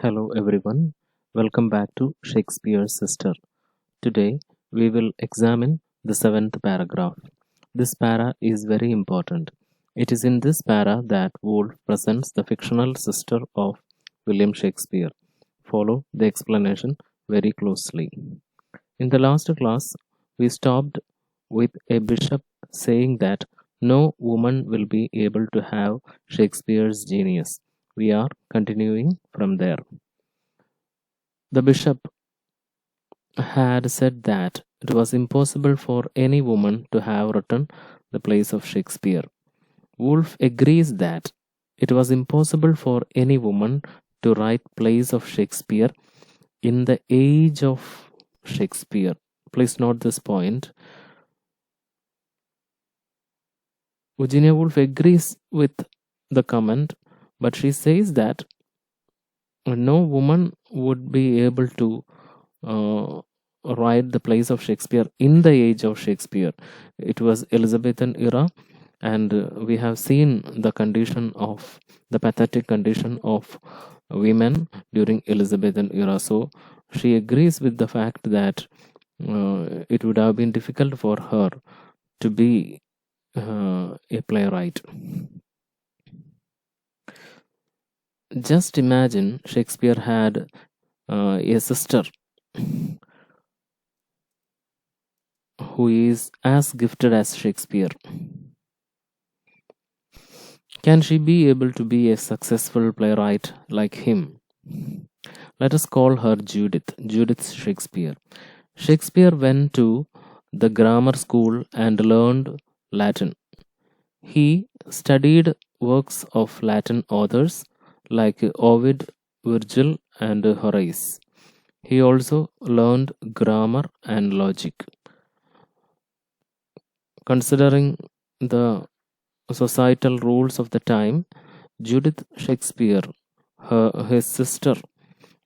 Hello everyone, welcome back to Shakespeare's Sister. Today we will examine the seventh paragraph. This para is very important. It is in this para that Woolf presents the fictional sister of William Shakespeare. Follow the explanation very closely. In the last class, we stopped with a bishop saying that no woman will be able to have Shakespeare's genius. We are continuing from there. The bishop had said that it was impossible for any woman to have written the plays of Shakespeare. Woolf agrees that it was impossible for any woman to write plays of Shakespeare in the age of Shakespeare. Please note this point. Virginia Woolf agrees with the comment, but she says that no woman would be able to write the plays of Shakespeare in the age of Shakespeare. It was Elizabethan era, and we have seen the pathetic condition of women during Elizabethan era. So she agrees with the fact that it would have been difficult for her to be a playwright. Just imagine Shakespeare had a sister who is as gifted as Shakespeare. Can she be able to be a successful playwright like him? Let us call her Judith Shakespeare. Shakespeare went to the grammar school and learned Latin. He studied works of Latin authors like Ovid, Virgil, and Horace. He also learned grammar and logic. Considering the societal rules of the time, Judith Shakespeare, his sister,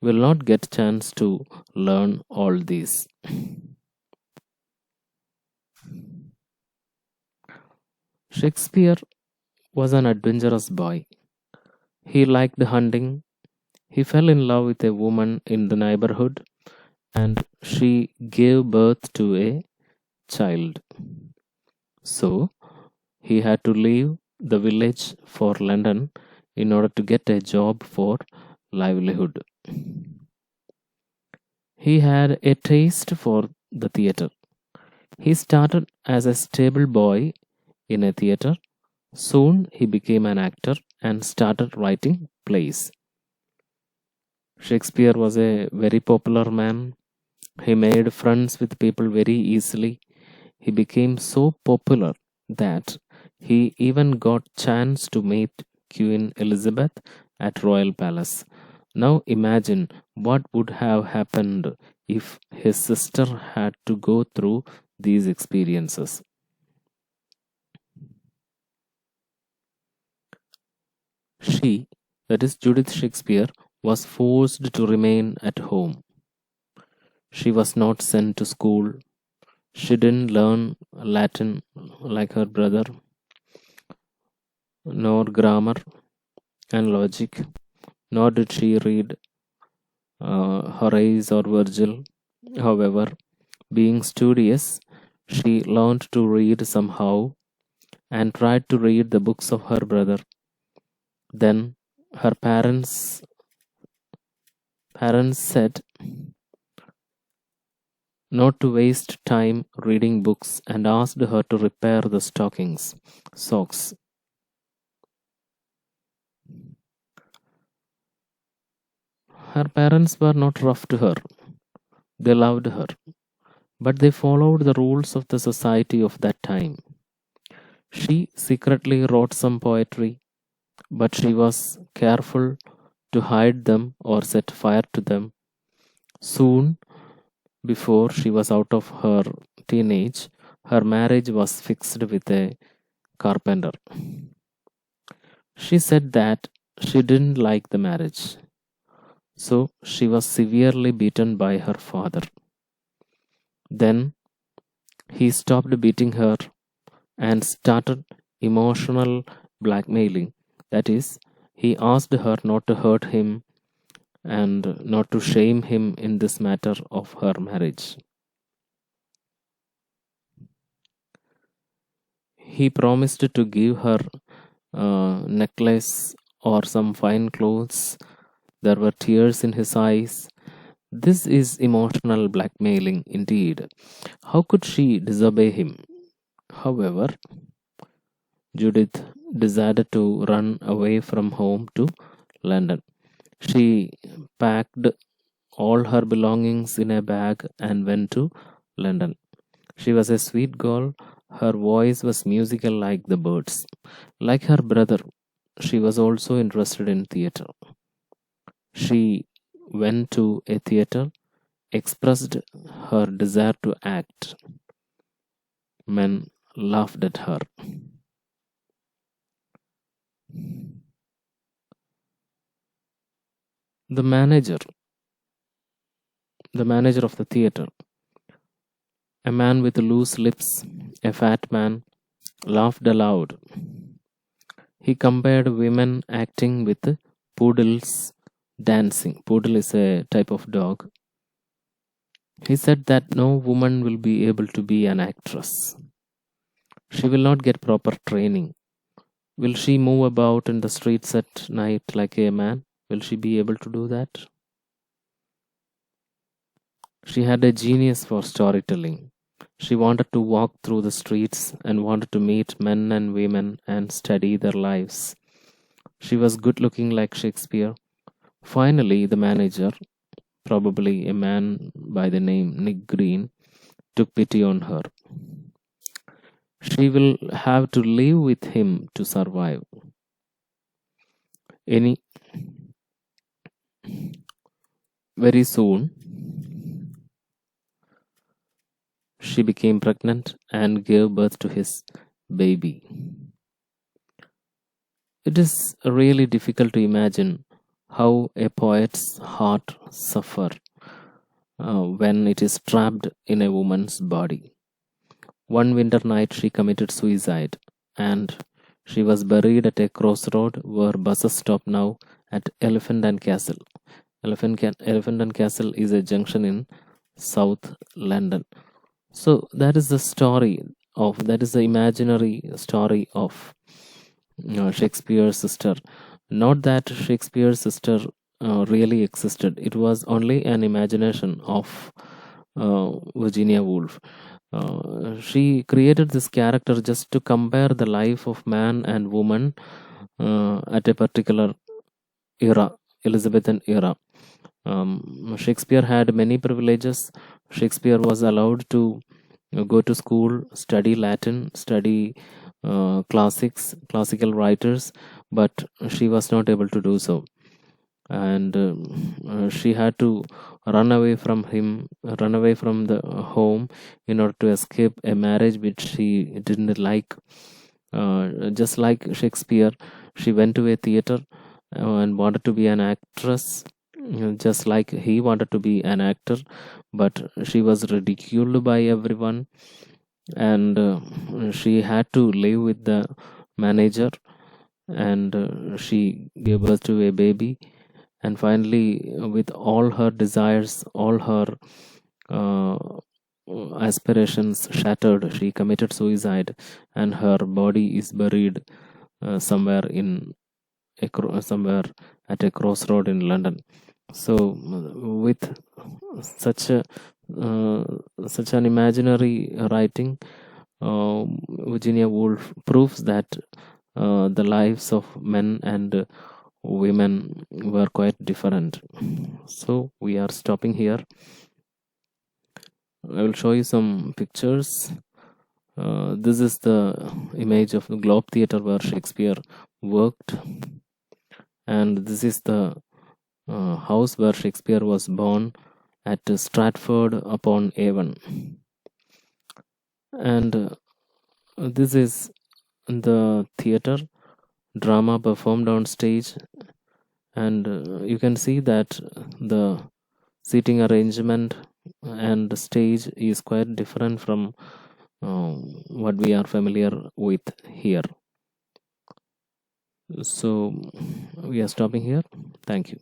will not get chance to learn all these. Shakespeare was an adventurous boy. He liked hunting. He fell in love with a woman in the neighborhood, and she gave birth to a child. So he had to leave the village for London in order to get a job for livelihood. He had a taste for the theatre. He started as a stable boy in a theatre. Soon he became an actor and started writing plays. Shakespeare was a very popular man. He made friends with people very easily. He became so popular that he even got chance to meet Queen Elizabeth at Royal Palace. Now imagine what would have happened if his sister had to go through these experiences. She, that is Judith Shakespeare, was forced to remain at home. She was not sent to school. She didn't learn Latin like her brother, nor grammar and logic, nor did she read Horace or Virgil. However, being studious, she learned to read somehow and tried to read the books of her brother. Then her parents said not to waste time reading books and asked her to repair the socks. Her parents were not rough to her. They loved her, but they followed the rules of the society of that time. She secretly wrote some poetry, but she was careful to hide them or set fire to them. Soon, before she was out of her teenage, her marriage was fixed with a carpenter. She said that she didn't like the marriage, so she was severely beaten by her father. Then he stopped beating her and started emotional blackmailing. That is, he asked her not to hurt him and not to shame him in this matter of her marriage. He promised to give her a necklace or some fine clothes. There were tears in his eyes. This is emotional blackmailing indeed. How could she disobey him? However, Judith decided to run away from home to London. She packed all her belongings in a bag and went to London. She was a sweet girl. Her voice was musical like the birds. Like her brother, she was also interested in theatre. She went to a theatre, expressed her desire to act. Men laughed at her. The manager, the manager of the theatre, a man with loose lips, a fat man, laughed aloud. He compared women acting with poodles dancing. Poodle is a type of dog. He said that no woman will be able to be an actress. She will not get proper training. Will she move about in the streets at night like a man? Will she be able to do that? She had a genius for storytelling. She wanted to walk through the streets and wanted to meet men and women and study their lives. She was good looking like Shakespeare. Finally, the manager, probably a man by the name Nick Green, took pity on her. She will have to live with him to survive. Any Very soon, she became pregnant and gave birth to his baby. It is really difficult to imagine how a poet's heart suffer when it is trapped in a woman's body. One winter night she committed suicide and she was buried at a crossroad where buses stop now at Elephant and Castle. Elephant and Castle is a junction in South London. So that is the story that is the imaginary story of Shakespeare's sister. Not that Shakespeare's sister really existed. It was only an imagination of Virginia Woolf. She created this character just to compare the life of man and woman at a particular era, Elizabethan era. Shakespeare had many privileges. Shakespeare was allowed to go to school, study Latin, study classical writers, but she was not able to do so. And she had to run away from the home in order to escape a marriage which she didn't like. Just like Shakespeare, she went to a theater and wanted to be an actress, just like he wanted to be an actor, but she was ridiculed by everyone, and she had to live with the manager, and she gave birth to a baby, and finally, with all her desires, all her uh, aspirations shattered, she committed suicide, and her body is buried somewhere somewhere at a crossroad in London. So, with such a uh, such an imaginary writing, Virginia Woolf proves that the lives of men and women were quite different. So we are stopping here. I will show you some pictures. This is the image of the Globe Theatre where Shakespeare worked, and this is the house where Shakespeare was born at Stratford upon Avon. And this is the theatre drama performed on stage, and you can see that the seating arrangement and the stage is quite different from what we are familiar with here. So we are stopping here. Thank you.